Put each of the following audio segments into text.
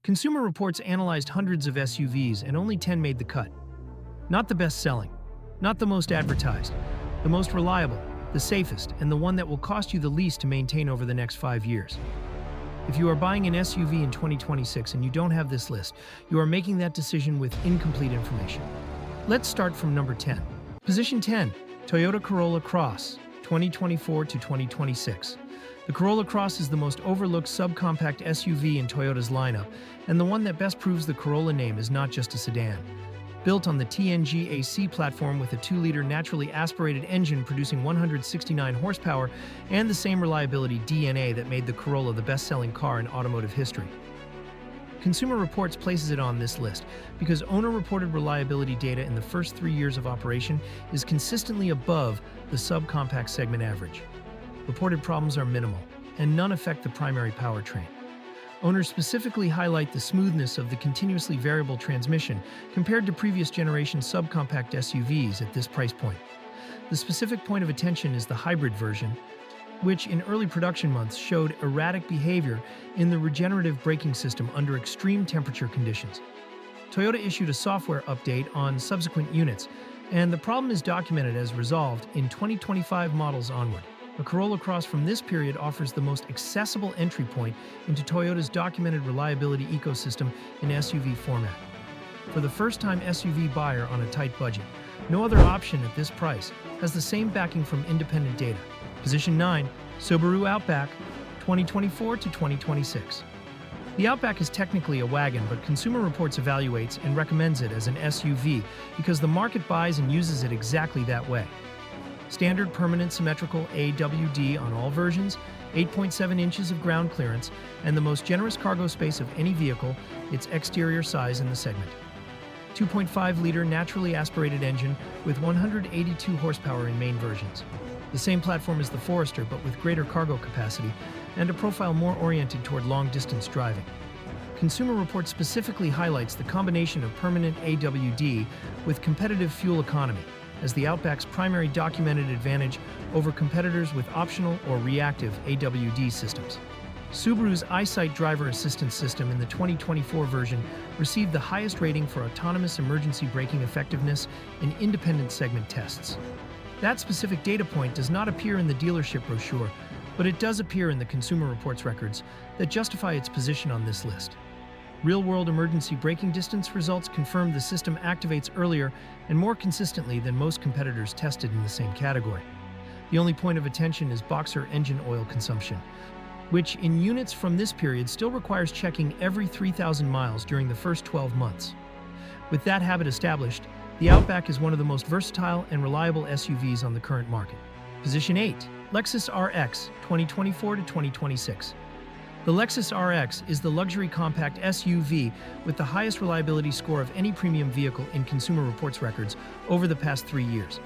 Consumer Reports analyzed hundreds of SUVs and only 10 made the cut. Not the best-selling, not the most advertised, the most reliable, the safest, and the one that will cost you the least to maintain over the next 5 years. If you are buying an SUV in 2026 and you don't have this list, you are making that decision with incomplete information. Let's start from number 10. Position 10, Toyota Corolla Cross, 2024 to 2026. The Corolla Cross is the most overlooked subcompact SUV in Toyota's lineup, and the one that best proves the Corolla name is not just a sedan. Built on the TNGA-C platform with a 2-liter naturally aspirated engine producing 169 horsepower and the same reliability DNA that made the Corolla the best-selling car in automotive history. Consumer Reports places it on this list because owner-reported reliability data in the first 3 years of operation is consistently above the subcompact segment average. Reported problems are minimal, and none affect the primary powertrain. Owners specifically highlight the smoothness of the continuously variable transmission compared to previous generation subcompact SUVs at this price point. The specific point of attention is the hybrid version, which in early production months showed erratic behavior in the regenerative braking system under extreme temperature conditions. Toyota issued a software update on subsequent units, and the problem is documented as resolved in 2025 models onward. A Corolla Cross from this period offers the most accessible entry point into Toyota's documented reliability ecosystem in SUV format. For the first-time SUV buyer on a tight budget, no other option at this price has the same backing from independent data. Position 9, Subaru Outback, 2024 to 2026. The Outback is technically a wagon, but Consumer Reports evaluates and recommends it as an SUV because the market buys and uses it exactly that way. Standard permanent symmetrical AWD on all versions, 8.7 inches of ground clearance, and the most generous cargo space of any vehicle, its exterior size in the segment. 2.5-liter naturally aspirated engine with 182 horsepower in main versions. The same platform as the Forester, but with greater cargo capacity and a profile more oriented toward long-distance driving. Consumer Reports specifically highlights the combination of permanent AWD with competitive fuel economy as the Outback's primary documented advantage over competitors with optional or reactive AWD systems. Subaru's EyeSight driver assistance system in the 2024 version received the highest rating for autonomous emergency braking effectiveness in independent segment tests. That specific data point does not appear in the dealership brochure, but it does appear in the Consumer Reports records that justify its position on this list. Real-world emergency braking distance results confirm the system activates earlier and more consistently than most competitors tested in the same category. The only point of attention is boxer engine oil consumption, which in units from this period still requires checking every 3,000 miles during the first 12 months. With that habit established, the Outback is one of the most versatile and reliable SUVs on the current market. Position 8, Lexus RX, 2024 to 2026. The Lexus RX is the luxury compact SUV with the highest reliability score of any premium vehicle in Consumer Reports records over the past 3 years.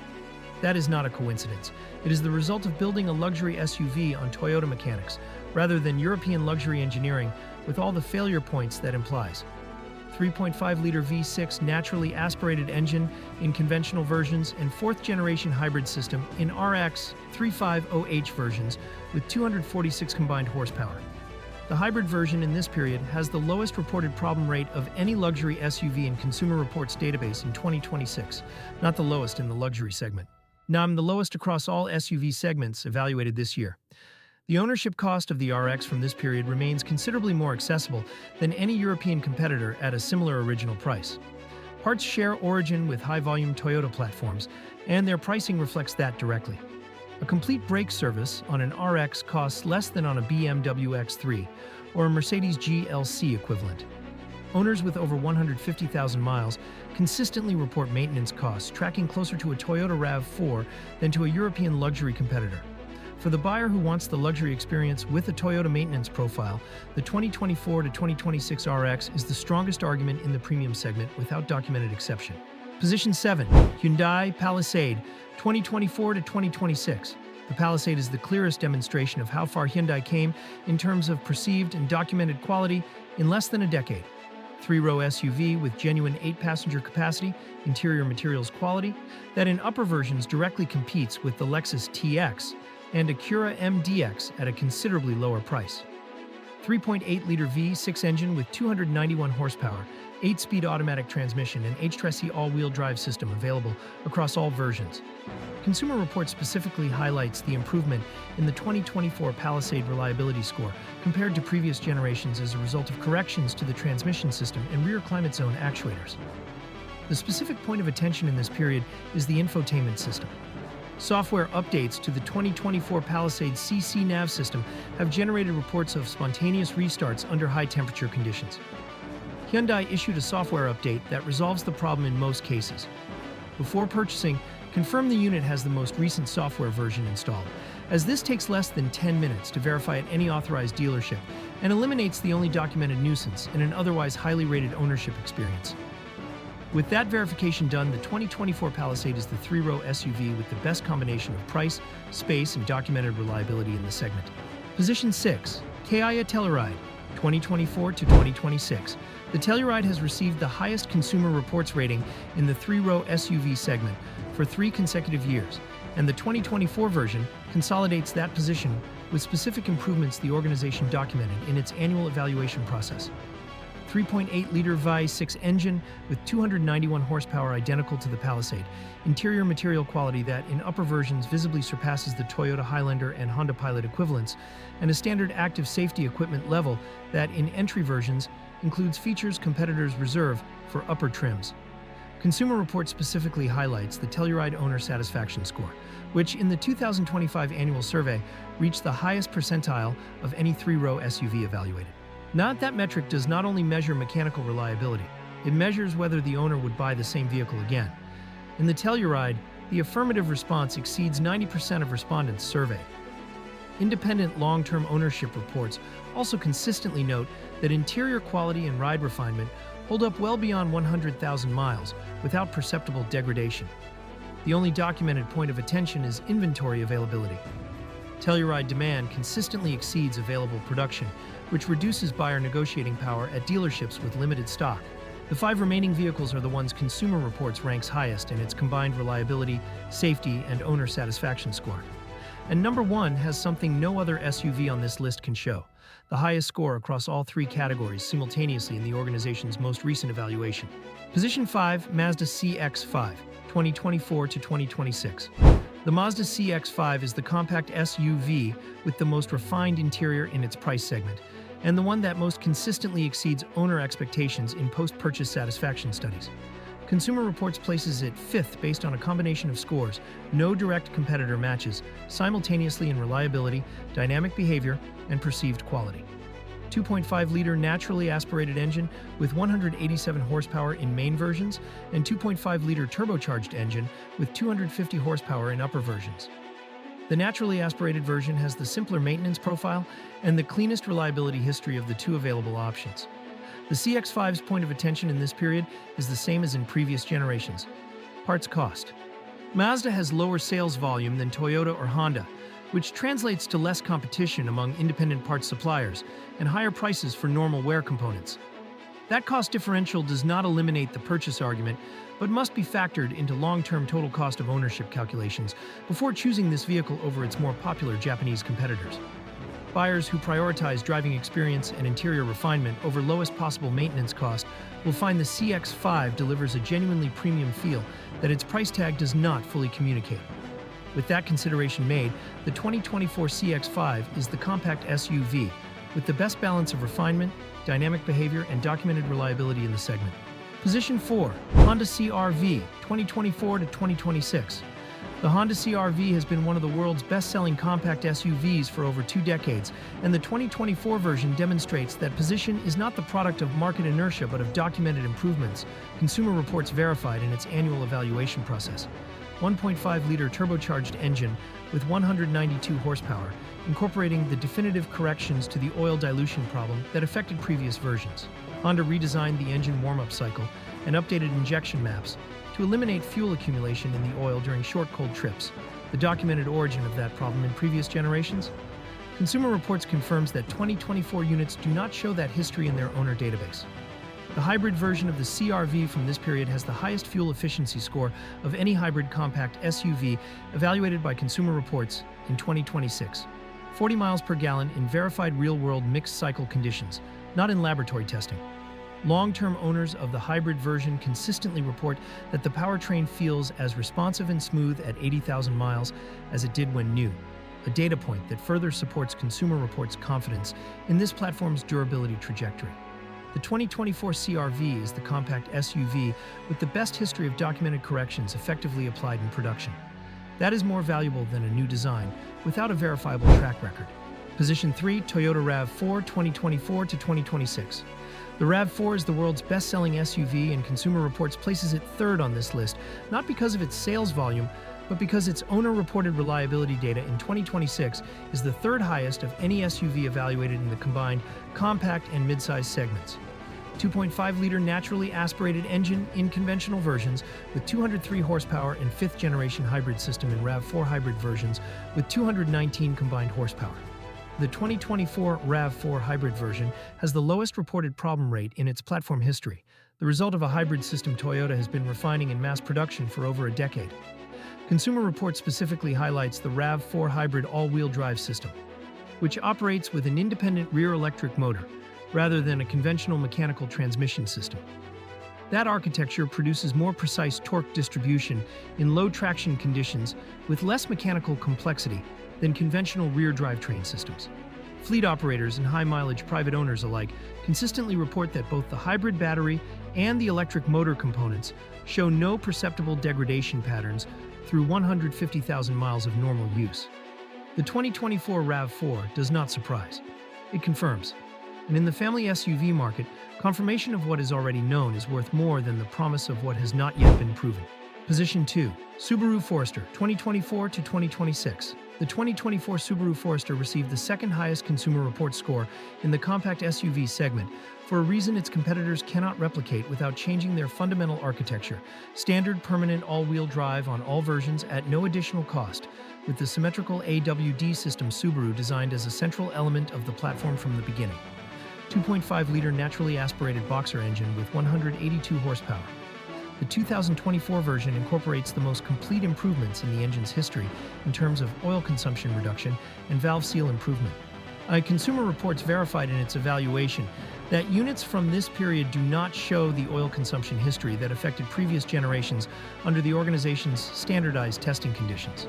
That is not a coincidence. It is the result of building a luxury SUV on Toyota mechanics, rather than European luxury engineering with all the failure points that implies. 3.5-liter V6 naturally aspirated engine in conventional versions and 4th-generation hybrid system in RX 350H versions with 246 combined horsepower. The hybrid version in this period has the lowest reported problem rate of any luxury SUV in Consumer Reports database in 2026, not the lowest in the luxury segment. Nam the lowest across all SUV segments evaluated this year. The ownership cost of the RX from this period remains considerably more accessible than any European competitor at a similar original price. Parts share origin with high-volume Toyota platforms, and their pricing reflects that directly. A complete brake service on an RX costs less than on a BMW X3 or a Mercedes GLC equivalent. Owners with over 150,000 miles consistently report maintenance costs tracking closer to a Toyota RAV4 than to a European luxury competitor. For the buyer who wants the luxury experience with a Toyota maintenance profile, the 2024 to 2026 RX is the strongest argument in the premium segment without documented exception. Position 7, Hyundai Palisade, 2024 to 2026. The Palisade is the clearest demonstration of how far Hyundai came in terms of perceived and documented quality in less than a decade. 3-row SUV with genuine 8-passenger capacity, interior materials quality, that in upper versions directly competes with the Lexus TX and Acura MDX at a considerably lower price. 3.8-liter V6 engine with 291 horsepower, 8-speed automatic transmission, and H-Tresi all-wheel drive system available across all versions. Consumer Reports specifically highlights the improvement in the 2024 Palisade reliability score compared to previous generations as a result of corrections to the transmission system and rear climate zone actuators. The specific point of attention in this period is the infotainment system. Software updates to the 2024 Palisade CC nav system have generated reports of spontaneous restarts under high-temperature conditions. Hyundai issued a software update that resolves the problem in most cases. Before purchasing, confirm the unit has the most recent software version installed, as this takes less than 10 minutes to verify at any authorized dealership and eliminates the only documented nuisance in an otherwise highly rated ownership experience. With that verification done, the 2024 Palisade is the three-row SUV with the best combination of price, space, and documented reliability in the segment. Position 6. Kia Telluride, 2024 to 2026. The Telluride has received the highest Consumer Reports rating in the three-row SUV segment for 3 consecutive years, and the 2024 version consolidates that position with specific improvements the organization documented in its annual evaluation process. 3.8-liter V6 engine with 291 horsepower identical to the Palisade, interior material quality that in upper versions visibly surpasses the Toyota Highlander and Honda Pilot equivalents, and a standard active safety equipment level that in entry versions includes features competitors reserve for upper trims. Consumer Reports specifically highlights the Telluride owner satisfaction score, which in the 2025 annual survey reached the highest percentile of any three-row SUV evaluated. That metric does not only measure mechanical reliability, it measures whether the owner would buy the same vehicle again. In the Telluride, the affirmative response exceeds 90% of respondents surveyed. Independent long-term ownership reports also consistently note that interior quality and ride refinement hold up well beyond 100,000 miles without perceptible degradation. The only documented point of attention is inventory availability. Telluride demand consistently exceeds available production, which reduces buyer negotiating power at dealerships with limited stock. The 5 remaining vehicles are the ones Consumer Reports ranks highest in its combined reliability, safety, and owner satisfaction score. And number 1 has something no other SUV on this list can show: the highest score across all 3 categories simultaneously in the organization's most recent evaluation. Position 5, Mazda CX-5, 2024 to 2026. The Mazda CX-5 is the compact SUV with the most refined interior in its price segment, and the one that most consistently exceeds owner expectations in post-purchase satisfaction studies. Consumer Reports places it 5th based on a combination of scores no direct competitor matches simultaneously in reliability, dynamic behavior, and perceived quality. 2.5-liter naturally aspirated engine with 187 horsepower in main versions, and 2.5-liter turbocharged engine with 250 horsepower in upper versions. The naturally aspirated version has the simpler maintenance profile and the cleanest reliability history of the 2 available options. The CX-5's point of attention in this period is the same as in previous generations: parts cost. Mazda has lower sales volume than Toyota or Honda, which translates to less competition among independent parts suppliers and higher prices for normal wear components. That cost differential does not eliminate the purchase argument, but must be factored into long-term total cost of ownership calculations before choosing this vehicle over its more popular Japanese competitors. Buyers who prioritize driving experience and interior refinement over lowest possible maintenance cost will find the CX-5 delivers a genuinely premium feel that its price tag does not fully communicate. With that consideration made, the 2024 CX-5 is the compact SUV with the best balance of refinement, dynamic behavior, and documented reliability in the segment. Position 4, Honda CR-V, 2024 to 2026. The Honda CR-V has been one of the world's best-selling compact SUVs for over 2 decades, and the 2024 version demonstrates that position is not the product of market inertia but of documented improvements Consumer Reports verified in its annual evaluation process. 1.5-liter turbocharged engine with 192 horsepower, incorporating the definitive corrections to the oil dilution problem that affected previous versions. Honda redesigned the engine warm-up cycle and updated injection maps to eliminate fuel accumulation in the oil during short cold trips, the documented origin of that problem in previous generations. Consumer Reports confirms that 2024 units do not show that history in their owner database. The hybrid version of the CR-V from this period has the highest fuel efficiency score of any hybrid compact SUV evaluated by Consumer Reports in 2026. 40 miles per gallon in verified real-world mixed cycle conditions, not in laboratory testing. Long-term owners of the hybrid version consistently report that the powertrain feels as responsive and smooth at 80,000 miles as it did when new, a data point that further supports Consumer Reports' confidence in this platform's durability trajectory. The 2024 CR-V is the compact SUV with the best history of documented corrections effectively applied in production. That is more valuable than a new design without a verifiable track record. Position 3, Toyota RAV4 2024 to 2026. The RAV4 is the world's best-selling SUV, and Consumer Reports places it third on this list, not because of its sales volume, but because its owner-reported reliability data in 2026 is the third highest of any SUV evaluated in the combined compact and midsize segments. 2.5-liter naturally aspirated engine in conventional versions with 203 horsepower and 5th-generation hybrid system in RAV4 hybrid versions with 219 combined horsepower. The 2024 RAV4 hybrid version has the lowest reported problem rate in its platform history, the result of a hybrid system Toyota has been refining in mass production for over a decade. Consumer Reports specifically highlights the RAV4 hybrid all-wheel drive system, which operates with an independent rear electric motor rather than a conventional mechanical transmission system. That architecture produces more precise torque distribution in low traction conditions with less mechanical complexity than conventional rear drivetrain systems. Fleet operators and high-mileage private owners alike consistently report that both the hybrid battery and the electric motor components show no perceptible degradation patterns through 150,000 miles of normal use. The 2024 RAV4 does not surprise. It confirms. And in the family SUV market, confirmation of what is already known is worth more than the promise of what has not yet been proven. Position 2, Subaru Forester 2024 to 2026. The 2024 Subaru Forester received the second highest Consumer Reports score in the compact SUV segment for a reason its competitors cannot replicate without changing their fundamental architecture: standard permanent all-wheel drive on all versions at no additional cost, with the symmetrical AWD system Subaru designed as a central element of the platform from the beginning. 2.5-liter naturally aspirated boxer engine with 182 horsepower. The 2024 version incorporates the most complete improvements in the engine's history in terms of oil consumption reduction and valve seal improvement. Consumer Reports verified in its evaluation that units from this period do not show the oil consumption history that affected previous generations under the organization's standardized testing conditions.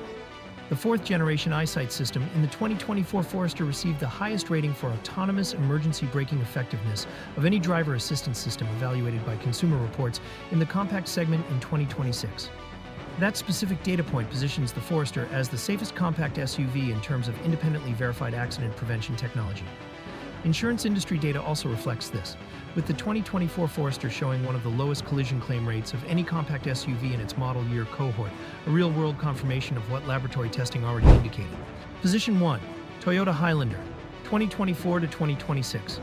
The 4th-generation EyeSight system in the 2024 Forester received the highest rating for autonomous emergency braking effectiveness of any driver assistance system evaluated by Consumer Reports in the compact segment in 2026. That specific data point positions the Forester as the safest compact SUV in terms of independently verified accident prevention technology. Insurance industry data also reflects this, with the 2024 Forester showing one of the lowest collision claim rates of any compact SUV in its model year cohort, a real-world confirmation of what laboratory testing already indicated. Position 1, Toyota Highlander, 2024 to 2026.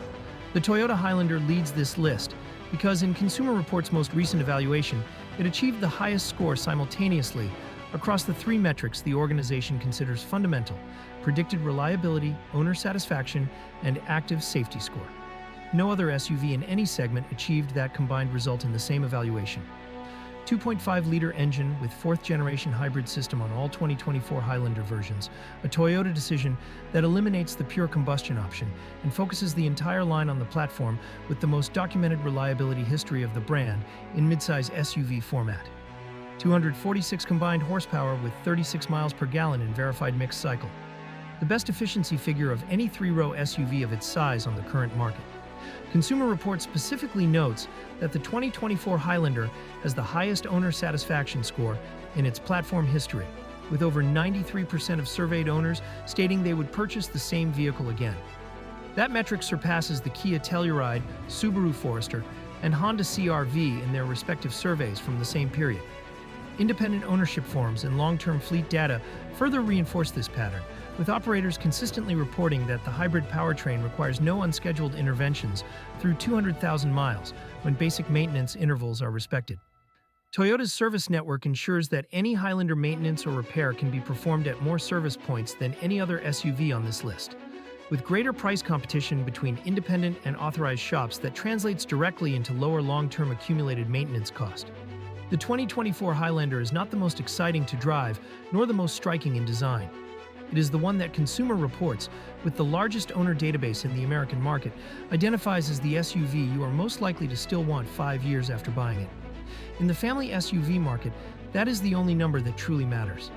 The Toyota Highlander leads this list because in Consumer Reports' most recent evaluation, it achieved the highest score simultaneously across the three metrics the organization considers fundamental: predicted reliability, owner satisfaction, and active safety score. No other SUV in any segment achieved that combined result in the same evaluation. 2.5-liter engine with 4th-generation hybrid system on all 2024 Highlander versions, a Toyota decision that eliminates the pure combustion option and focuses the entire line on the platform with the most documented reliability history of the brand in midsize SUV format. 246 combined horsepower with 36 miles per gallon in verified mixed cycle. The best efficiency figure of any three-row SUV of its size on the current market. Consumer Reports specifically notes that the 2024 Highlander has the highest owner satisfaction score in its platform history, with over 93% of surveyed owners stating they would purchase the same vehicle again. That metric surpasses the Kia Telluride, Subaru Forester, and Honda CR-V in their respective surveys from the same period. Independent ownership forms and long-term fleet data further reinforce this pattern, with operators consistently reporting that the hybrid powertrain requires no unscheduled interventions through 200,000 miles when basic maintenance intervals are respected. Toyota's service network ensures that any Highlander maintenance or repair can be performed at more service points than any other SUV on this list, with greater price competition between independent and authorized shops that translates directly into lower long-term accumulated maintenance cost. The 2024 Highlander is not the most exciting to drive, nor the most striking in design. It is the one that Consumer Reports, with the largest owner database in the American market, identifies as the SUV you are most likely to still want 5 years after buying it. In the family SUV market, that is the only number that truly matters.